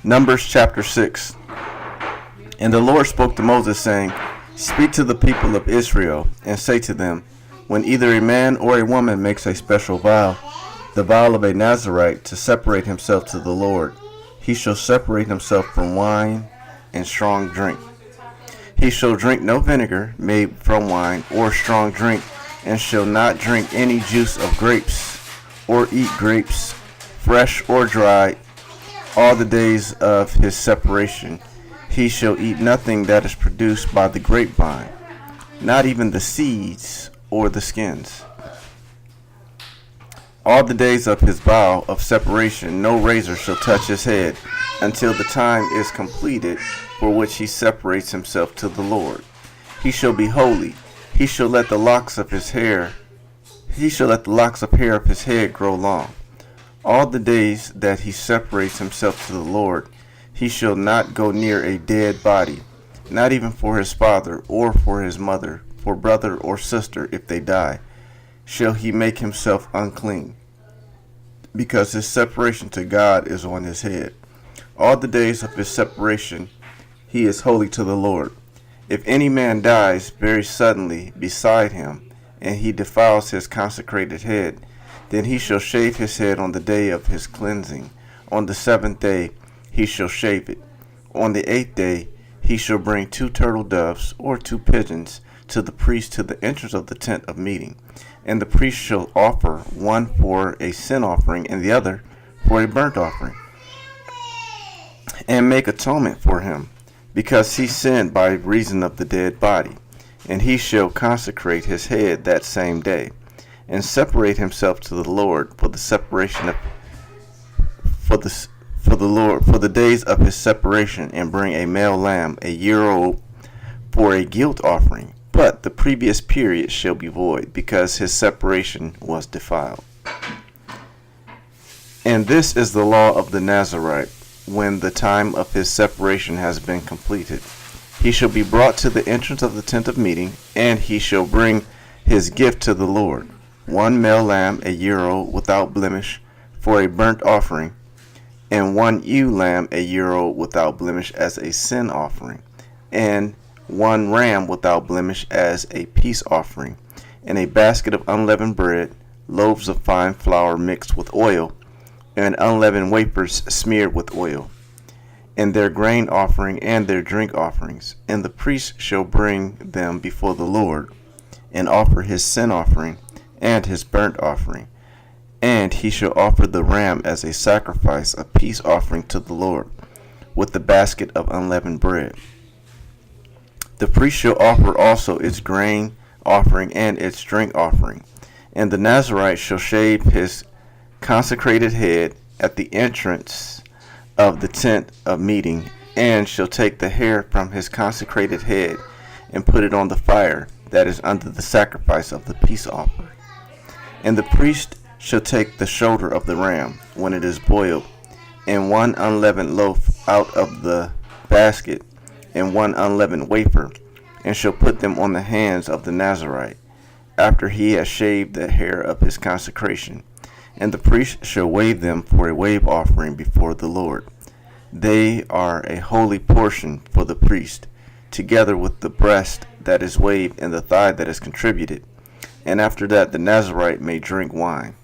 Numbers chapter 6. And the Lord spoke to Moses, saying, Speak to the people of Israel, and say to them, When either a man or a woman makes a special vow, the vow of a Nazirite, to separate himself to the Lord, he shall separate himself from wine and strong drink. He shall drink no vinegar made from wine or strong drink, and shall not drink any juice of grapes, or eat grapes, fresh or dried, all the days of his separation. He shall eat nothing that is produced by the grapevine, not even the seeds or the skins. All the days of his vow of separation no razor shall touch his head, until the time is completed for which he separates himself to the Lord. He shall be holy. He shall let the locks of hair of his head grow long. All the days that he separates himself to the Lord, he shall not go near a dead body, not even for his father or for his mother, for brother or sister, if they die, shall he make himself unclean, because his separation to God is on his head. All the days of his separation he is holy to the Lord. If any man dies very suddenly beside him, and he defiles his consecrated head, then he shall shave his head on the day of his cleansing. On the 7th day he shall shave it. On the 8th day he shall bring 2 turtle doves or 2 pigeons to the priest to the entrance of the tent of meeting. And the priest shall offer one for a sin offering and the other for a burnt offering, and make atonement for him, because he sinned by reason of the dead body. And he shall consecrate his head that same day, and separate himself to the Lord for the separation of for the days of his separation, and bring a male lamb, a year old, for a guilt offering. But the previous period shall be void, because his separation was defiled. And this is the law of the Nazirite, when the time of his separation has been completed. He shall be brought to the entrance of the tent of meeting, and he shall bring his gift to the Lord, 1 male lamb, a year old, without blemish, for a burnt offering, and 1 ewe lamb, a year old, without blemish, as a sin offering, and 1 ram without blemish as a peace offering, and a basket of unleavened bread, loaves of fine flour mixed with oil, and unleavened wafers smeared with oil, and their grain offering and their drink offerings. And the priest shall bring them before the Lord, and offer his sin offering and his burnt offering. And he shall offer the ram as a sacrifice, a peace offering to the Lord, with the basket of unleavened bread. The priest shall offer also its grain offering and its drink offering. And the Nazirite shall shave his consecrated head at the entrance of the tent of meeting, and shall take the hair from his consecrated head, and put it on the fire that is under the sacrifice of the peace offering. And the priest shall take the shoulder of the ram, when it is boiled, and 1 unleavened loaf out of the basket, and 1 unleavened wafer, and shall put them on the hands of the Nazirite, after he has shaved the hair of his consecration. And the priest shall wave them for a wave offering before the Lord. They are a holy portion for the priest, together with the breast that is waved and the thigh that is contributed. And after that the Nazirite may drink wine.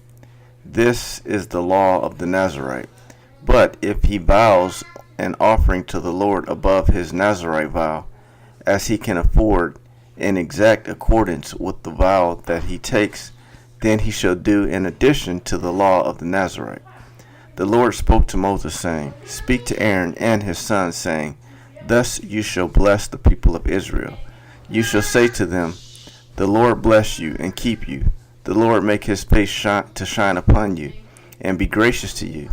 This is the law of the Nazirite. But if he vows an offering to the Lord above his Nazirite vow, as he can afford, in exact accordance with the vow that he takes, then he shall do in addition to the law of the Nazirite. The Lord spoke to Moses, saying, Speak to Aaron and his sons, saying, Thus you shall bless the people of Israel. You shall say to them, The Lord bless you and keep you. The Lord make his face shine upon you, and be gracious to you.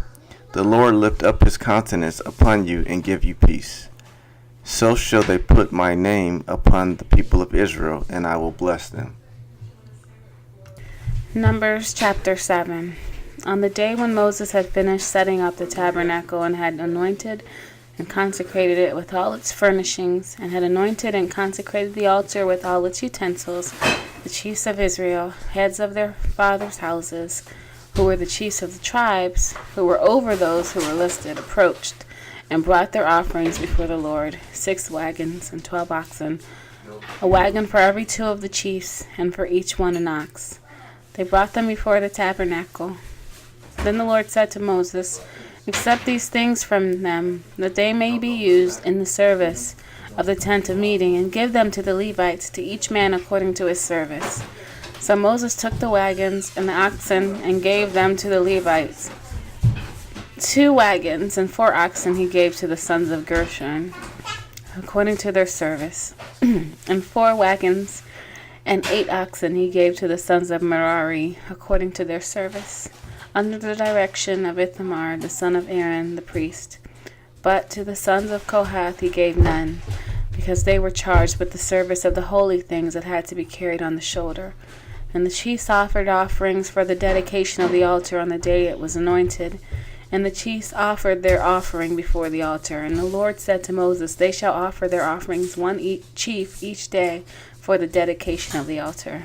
The Lord lift up his countenance upon you, and give you peace. So shall they put my name upon the people of Israel, and I will bless them. Numbers chapter 7. On the day when Moses had finished setting up the tabernacle, and had anointed and consecrated it with all its furnishings, and had anointed and consecrated the altar with all its utensils, the chiefs of Israel, heads of their fathers' houses, who were the chiefs of the tribes, who were over those who were listed, approached, and brought their offerings before the Lord, 6 wagons and 12 oxen, a wagon for every 2 of the chiefs, and for each one an ox. They brought them before the tabernacle. Then the Lord said to Moses, "Accept these things from them, that they may be used in the service of the tent of meeting, and give them to the Levites, to each man according to his service." So Moses took the wagons and the oxen and gave them to the Levites. 2 wagons and 4 oxen he gave to the sons of Gershon, according to their service, and 4 wagons and 8 oxen he gave to the sons of Merari, according to their service, under the direction of Ithamar, the son of Aaron, the priest. But to the sons of Kohath he gave none, because they were charged with the service of the holy things that had to be carried on the shoulder. And the chiefs offered offerings for the dedication of the altar on the day it was anointed. And the chiefs offered their offering before the altar. And the Lord said to Moses, "They shall offer their offerings, one chief each day, for the dedication of the altar."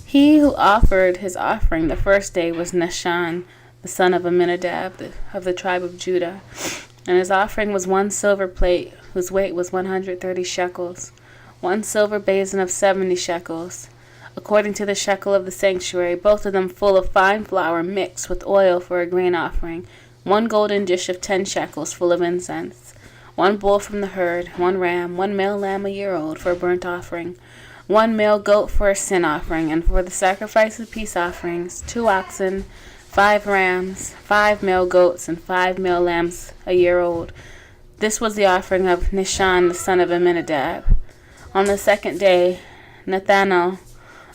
He who offered his offering the first day was Nahshon, the son of Amminadab, of the tribe of Judah. And his offering was 1 silver plate, whose weight was 130 shekels, 1 silver basin of 70 shekels, according to the shekel of the sanctuary, both of them full of fine flour mixed with oil for a grain offering, 1 golden dish of 10 shekels full of incense, 1 bull from the herd, 1 ram, 1 male lamb a year old for a burnt offering, 1 male goat for a sin offering, and for the sacrifice of peace offerings, 2 oxen, 5 rams, 5 male goats, and 5 male lambs a year old. This was the offering of Nahshon, the son of Amminadab. On the second day, Nathanael,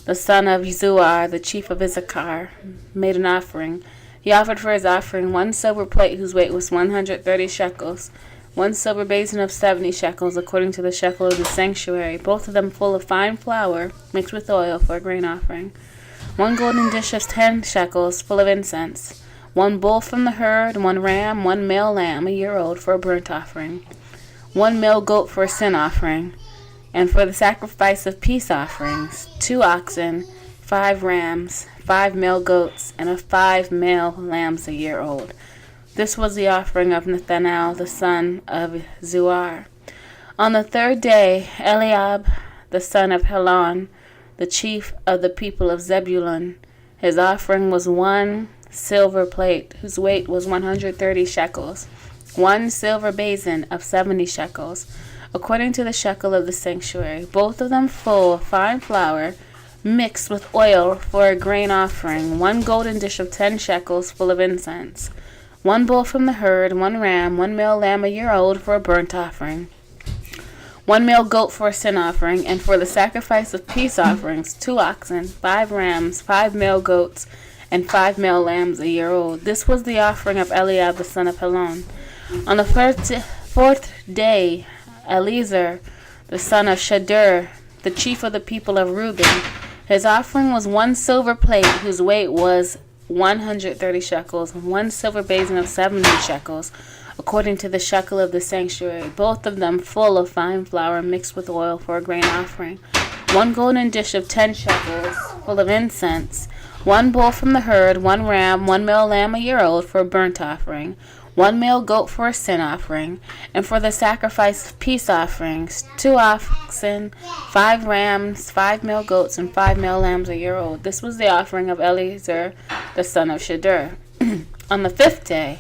the son of Zuar, the chief of Issachar, made an offering. He offered for his offering 1 silver plate whose weight was 130 shekels, 1 silver basin of 70 shekels, according to the shekel of the sanctuary, both of them full of fine flour mixed with oil for a grain offering, 1 golden dish of 10 shekels full of incense, 1 bull from the herd, 1 ram, 1 male lamb a year old for a burnt offering, 1 male goat for a sin offering, and for the sacrifice of peace offerings, 2 oxen, 5 rams, 5 male goats, and 5 male lambs a year old. This was the offering of Nathanael, the son of Zuar. On the 3rd day, Eliab, the son of Helon, the chief of the people of Zebulun, his offering was 1 silver plate, whose weight was 130 shekels, 1 silver basin of 70 shekels, according to the shekel of the sanctuary, both of them full of fine flour, mixed with oil for a grain offering, 1 golden dish of 10 shekels full of incense, 1 bull from the herd, 1 ram, 1 male lamb a year old for a burnt offering, 1 male goat for a sin offering, and for the sacrifice of peace offerings, 2 oxen, 5 rams, 5 male goats, and 5 male lambs a year old. This was the offering of Eliab the son of Helon. On the 4th day, Eliezer, the son of Shadur, the chief of the people of Reuben, his offering was 1 silver plate whose weight was 130 shekels, and 1 silver basin of 70 shekels, according to the shekel of the sanctuary, both of them full of fine flour mixed with oil for a grain offering, 1 golden dish of 10 shekels full of incense, 1 bull from the herd, 1 ram, 1 male lamb a year old for a burnt offering, 1 male goat for a sin offering, and for the sacrifice of peace offerings, 2 oxen, 5 rams, 5 male goats, and 5 male lambs a year old. This was the offering of Eliezer, the son of Shadur. On the 5th day,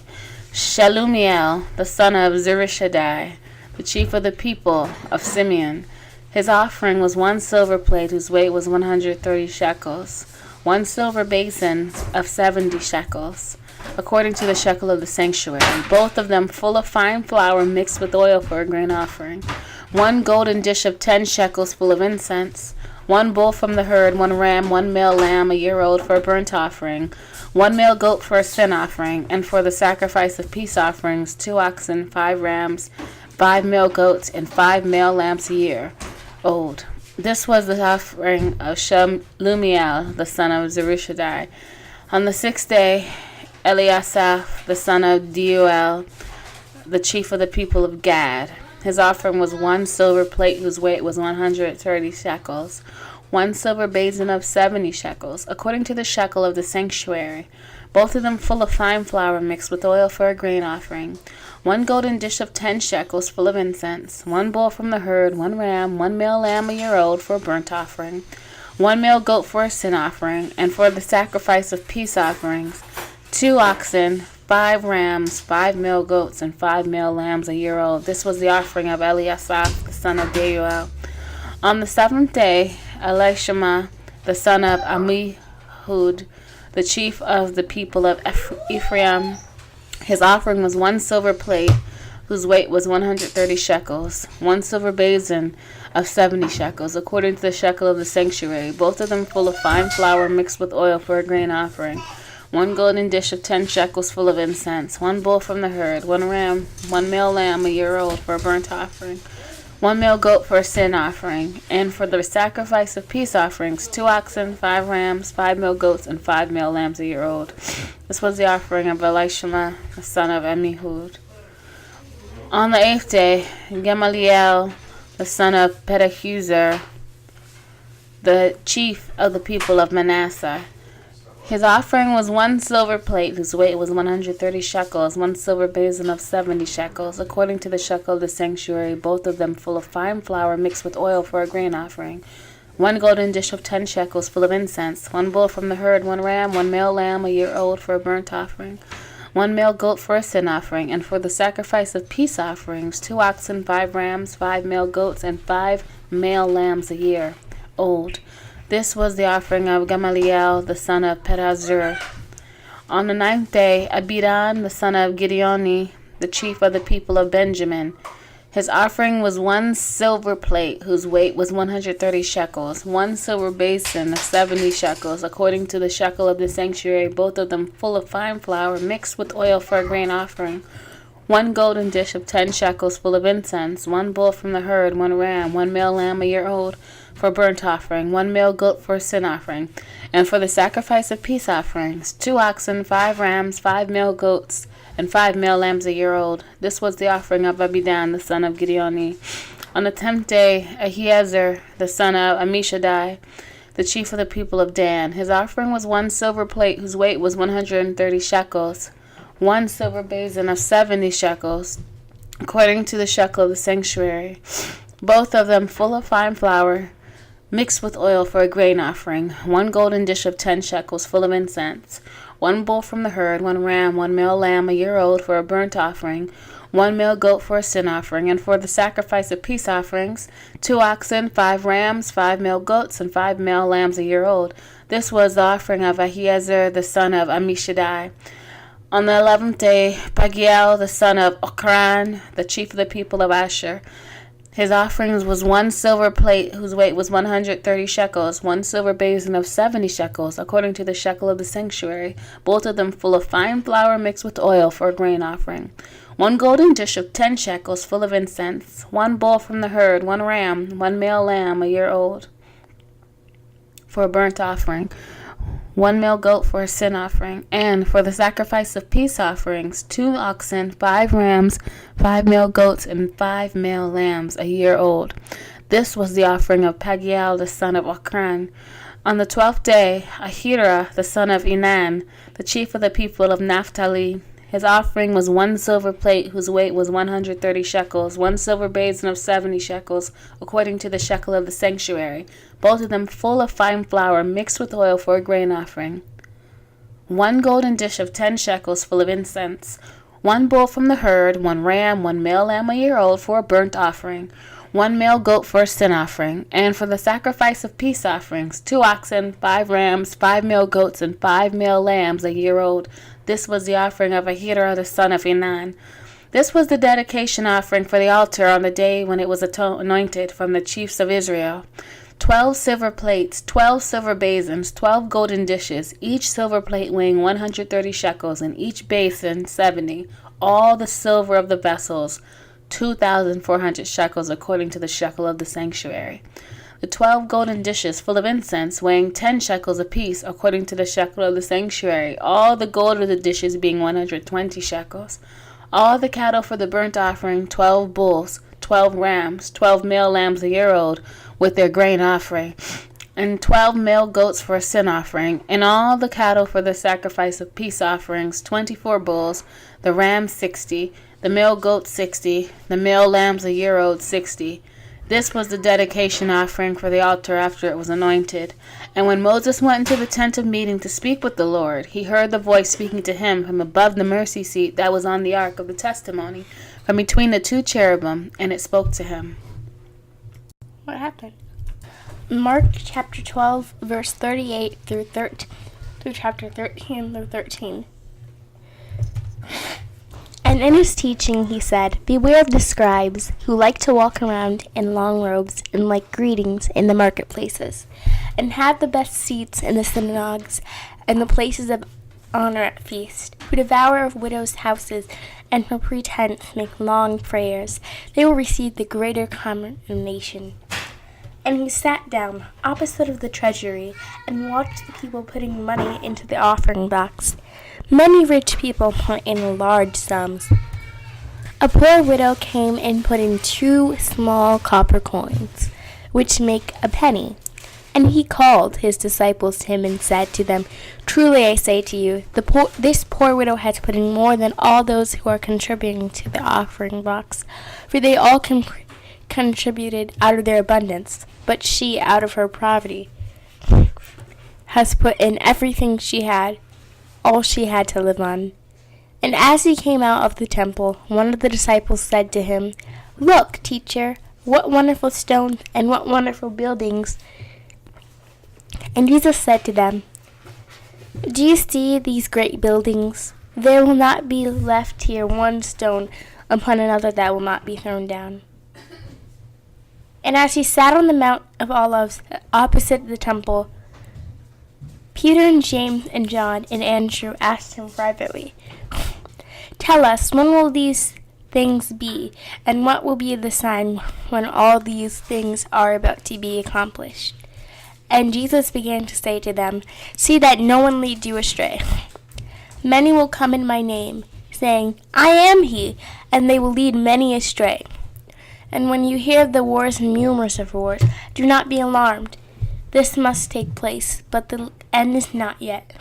Shelumiel, the son of Zurishaddai, the chief of the people of Simeon, his offering was 1 silver plate whose weight was 130 shekels, 1 silver basin of 70 shekels, according to the shekel of the sanctuary, both of them full of fine flour mixed with oil for a grain offering, 1 golden dish of 10 shekels full of incense, 1 bull from the herd, 1 ram, 1 male lamb a year old for a burnt offering, 1 male goat for a sin offering, and for the sacrifice of peace offerings, 2 oxen, 5 rams, 5 male goats, and 5 male lambs a year old. This was the offering of Shelumiel, the son of Zurishaddai. On the 6th day, Eliasaph, the son of Deuel, the chief of the people of Gad. His offering was 1 silver plate whose weight was 130 shekels, 1 silver basin of 70 shekels, according to the shekel of the sanctuary, both of them full of fine flour mixed with oil for a grain offering. 1 golden dish of 10 shekels full of incense. 1 bull from the herd, 1 ram, 1 male lamb a year old for a burnt offering. 1 male goat for a sin offering, and for the sacrifice of peace offerings, 2 oxen, 5 rams, 5 male goats, and 5 male lambs a year old. This was the offering of Eliasaph, the son of Deuel. On the 7th day, Elishama, the son of Ammihud, the chief of the people of Ephraim, his offering was 1 silver plate, whose weight was 130 shekels, 1 silver basin of 70 shekels, according to the shekel of the sanctuary, both of them full of fine flour mixed with oil for a grain offering. 1 golden dish of 10 shekels full of incense, 1 bull from the herd, 1 ram, 1 male lamb a year old for a burnt offering, 1 male goat for a sin offering, and for the sacrifice of peace offerings, 2 oxen, 5 rams, 5 male goats, and 5 male lambs a year old. This was the offering of Elishama, the son of Ammihud. On the 8th day, Gamaliel, the son of Pedahuzur, the chief of the people of Manasseh, his offering was 1 silver plate, whose weight was 130 shekels, 1 silver basin of 70 shekels, according to the shekel of the sanctuary, both of them full of fine flour mixed with oil for a grain offering. 1 golden dish of 10 shekels full of incense, 1 bull from the herd, 1 ram, 1 male lamb a year old for a burnt offering, 1 male goat for a sin offering, and for the sacrifice of peace offerings, 2 oxen, 5 rams, 5 male goats, and 5 male lambs a year old. This was the offering of Gamaliel, the son of Pedahuzur. On the 9th day, Abidan, the son of Gideoni, the chief of the people of Benjamin, his offering was 1 silver plate, whose weight was 130 shekels, 1 silver basin of 70 shekels, according to the shekel of the sanctuary, both of them full of fine flour mixed with oil for a grain offering. 1 golden dish of 10 shekels full of incense, 1 bull from the herd, 1 ram, 1 male lamb a year old for a burnt offering, 1 male goat for a sin offering, and for the sacrifice of peace offerings, 2 oxen, 5 rams, 5 male goats, and 5 male lambs a year old. This was the offering of Abidan, the son of Gideoni. On the 10th day, Ahiezer, the son of Ammishaddai, the chief of the people of Dan, his offering was 1 silver plate, whose weight was 130 shekels, 1 silver basin of 70 shekels, according to the shekel of the sanctuary, both of them full of fine flour, mixed with oil for a grain offering, 1 golden dish of 10 shekels full of incense, 1 bull from the herd, 1 ram, 1 male lamb a year old for a burnt offering, 1 male goat for a sin offering, and for the sacrifice of peace offerings, 2 oxen, 5 rams, 5 male goats, and 5 male lambs a year old. This was the offering of Ahiezer, the son of Ammishaddai. On the 11th day, Pagiel, the son of Ochran, the chief of the people of Asher, his offerings was 1 silver plate, whose weight was 130 shekels, 1 silver basin of 70 shekels, according to the shekel of the sanctuary, both of them full of fine flour mixed with oil for a grain offering. 1 golden dish of 10 shekels full of incense, 1 bull from the herd, 1 ram, 1 male lamb a year old for a burnt offering, 1 male goat for a sin offering, and for the sacrifice of peace offerings, 2 oxen, 5 rams, 5 male goats, and 5 male lambs a year old. This was the offering of Pagiel, the son of Ochran. On the 12th day, Ahira, the son of Enan, the chief of the people of Naphtali, his offering was 1 silver plate, whose weight was 130 shekels, 1 silver basin of 70 shekels, according to the shekel of the sanctuary, both of them full of fine flour mixed with oil for a grain offering. 1 golden dish of 10 shekels full of incense, 1 bull from the herd, 1 ram, 1 male lamb a year old for a burnt offering, 1 male goat for a sin offering, and for the sacrifice of peace offerings, 2 oxen, 5 rams, 5 male goats, and 5 male lambs a year old. This was the offering of Ahira, the son of Enan. This was the dedication offering for the altar on the day when it was anointed from the chiefs of Israel. 12 silver plates, 12 silver basins, 12 golden dishes, each silver plate weighing 130 shekels, and each basin 70. All the silver of the vessels, 2,400 shekels, according to the shekel of the sanctuary. The 12 golden dishes full of incense, weighing 10 shekels apiece, according to the shekel of the sanctuary, all the gold of the dishes being 120 shekels. All the cattle for the burnt offering, 12 bulls, 12 rams, 12 male lambs a year old, with their grain offering. and 12 male goats for a sin offering, and all the cattle for the sacrifice of peace offerings, 24 bulls, the rams 60, the male goats 60, the male lambs a year old 60. This was the dedication offering for the altar after it was anointed. And when Moses went into the tent of meeting to speak with the Lord, he heard the voice speaking to him from above the mercy seat that was on the ark of the testimony, from between the two cherubim, and it spoke to him. What happened? Mark chapter 12, verse 38 through chapter 13 through 13. And in his teaching he said, "Beware of the scribes, who like to walk around in long robes and like greetings in the marketplaces, and have the best seats in the synagogues and the places of honor at feast, who devour widows' houses and for pretense make long prayers. They will receive the greater condemnation." And he sat down opposite of the treasury and watched the people putting money into the offering box. Many rich people put in large sums. A poor widow came and put in 2 small copper coins, which make a penny. And he called his disciples to him and said to them, "Truly I say to you, this poor widow has put in more than all those who are contributing to the offering box, for they all contributed out of their abundance, but she, out of her poverty, has put in everything she had, all she had to live on." And as he came out of the temple, one of the disciples said to him, "Look, teacher, what wonderful stones and what wonderful buildings." And Jesus said to them, "Do you see these great buildings? There will not be left here one stone upon another that will not be thrown down." And as he sat on the Mount of Olives opposite the temple, Peter and James and John and Andrew asked him privately, "Tell us, when will these things be, and what will be the sign when all these things are about to be accomplished?" And Jesus began to say to them, "See that no one leads you astray. Many will come in my name, saying, 'I am he,' and they will lead many astray. And when you hear of the wars and rumors of wars, do not be alarmed. This must take place, but the end is not yet.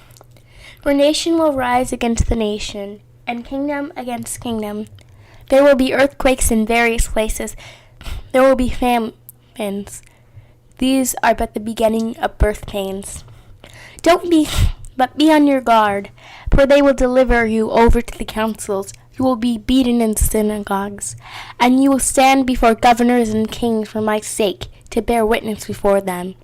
For nation will rise against the nation, and kingdom against kingdom. There will be earthquakes in various places. There will be famines. These are but the beginning of birth pains. But be on your guard, for they will deliver you over to the councils. You will be beaten in synagogues, and you will stand before governors and kings for my sake, to bear witness before them.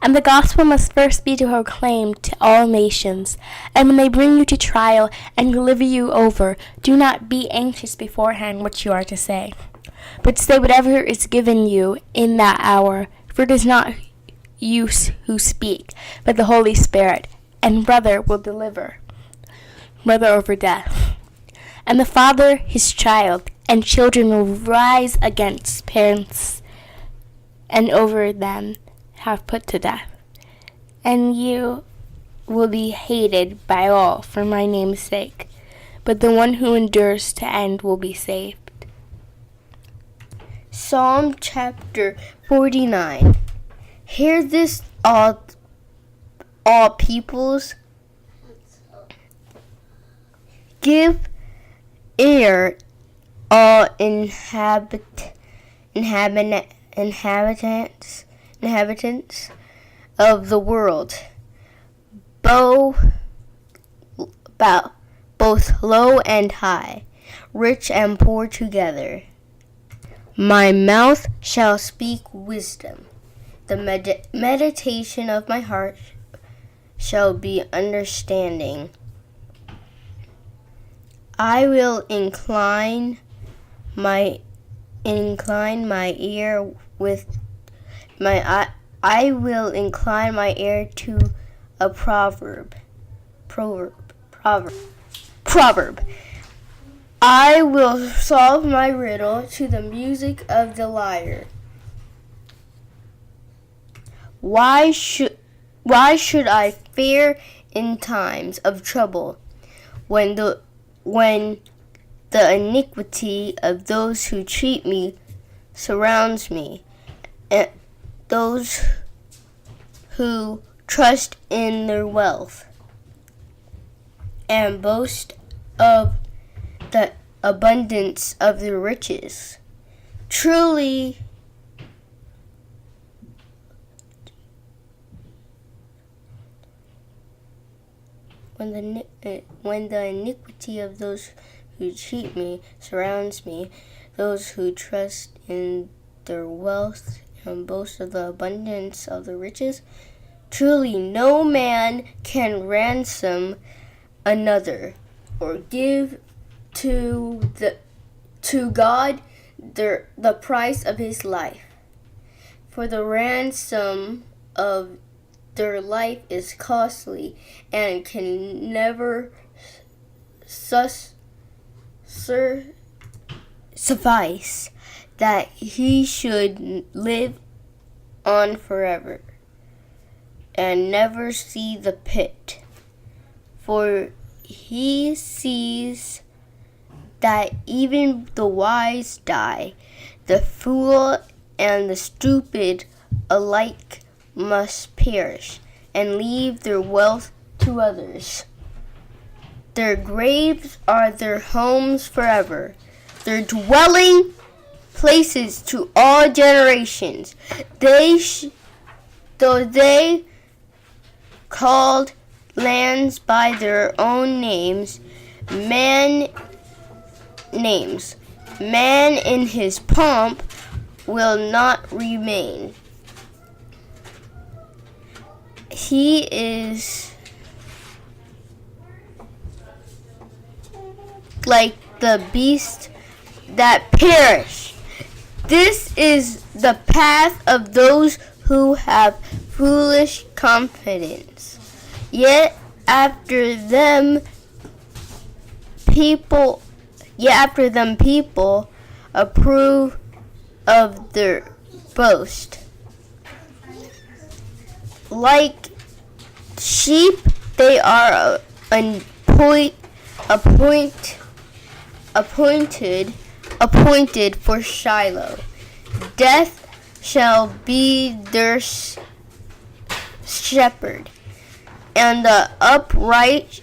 And the gospel must first be proclaimed to all nations. And when they bring you to trial and deliver you over, do not be anxious beforehand what you are to say, but say whatever is given you in that hour, for it is not you who speak, but the Holy Spirit. And brother will deliver brother over death, and the father his child, and children will rise against parents and over them have put to death. And you will be hated by all for my name's sake, but the one who endures to end will be saved." Psalm chapter 49. Hear this, all peoples. Give ear, all inhabitants of the world, both low and high, rich and poor together. My mouth shall speak wisdom. The meditation of my heart shall be understanding. I will incline my ear with I will incline my ear to a proverb. I will solve my riddle to the music of the lyre. Why should I fear in times of trouble, when the iniquity of those who cheat me surrounds me, and those who trust in their wealth and boast of the abundance of their riches. Truly, when the iniquity of those who cheat me surrounds me, those who trust in their wealth and boast of the abundance of the riches, truly no man can ransom another or give to God the price of his life. For the ransom of their life is costly and can never suffice that he should live on forever and never see the pit. For he sees that even the wise die, the fool and the stupid alike must perish and leave their wealth to others. Their graves are their homes forever, their dwelling places to all generations. Though they called lands by their own names, man in his pomp will not remain. He is like the beasts that perish. This is the path of those who have foolish confidence. Yet after them people approve of their boast. Like sheep, they are appointed for Shiloh. Death shall be their shepherd, and the upright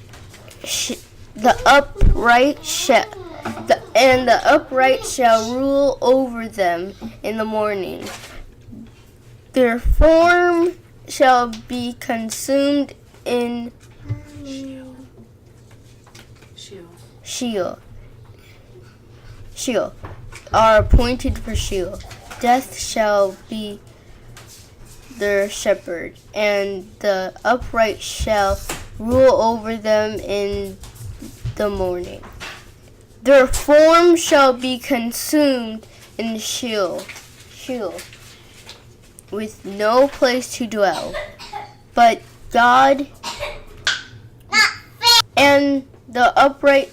shall rule over them in the morning. Their form shall be consumed in Sheol. Are appointed for Sheol. Death shall be their shepherd, and the upright shall rule over them in the morning. Their form shall be consumed in Sheol, with no place to dwell. But God and the upright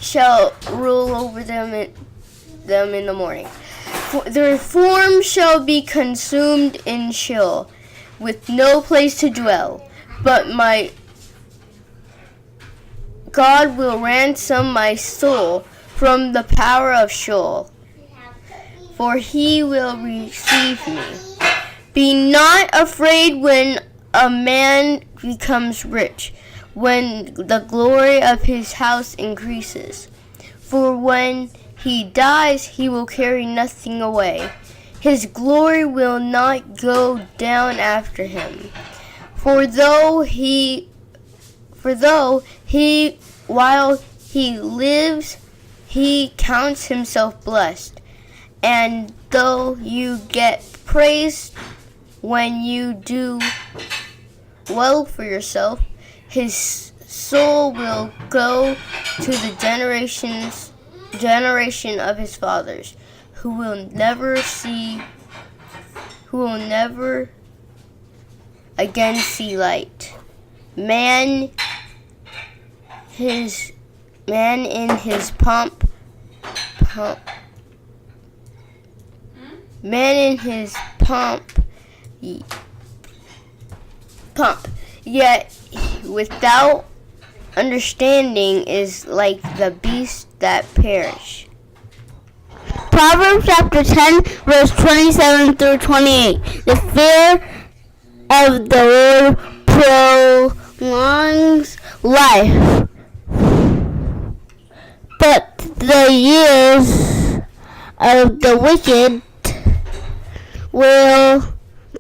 shall rule over them in the morning. For their form shall be consumed in Sheol, with no place to dwell. But my God will ransom my soul from the power of Sheol, for he will receive me. Be not afraid when a man becomes rich, when the glory of his house increases. For when he dies, he will carry nothing away. His glory will not go down after him. For though he while he lives, he counts himself blessed. And though you get praised when you do well for yourself, his soul will go to the generation of his fathers, who will never again see light. Man in his pomp, yet without understanding is like the beasts that perish. Proverbs chapter 10, verse 27 through 28. The fear of the Lord prolongs life, but the years of the wicked will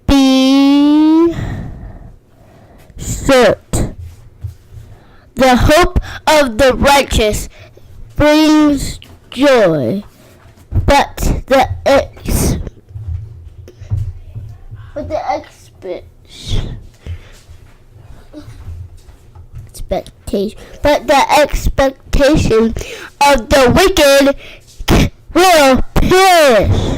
be short. The hope of the righteous brings joy, but the expectation of the wicked will perish.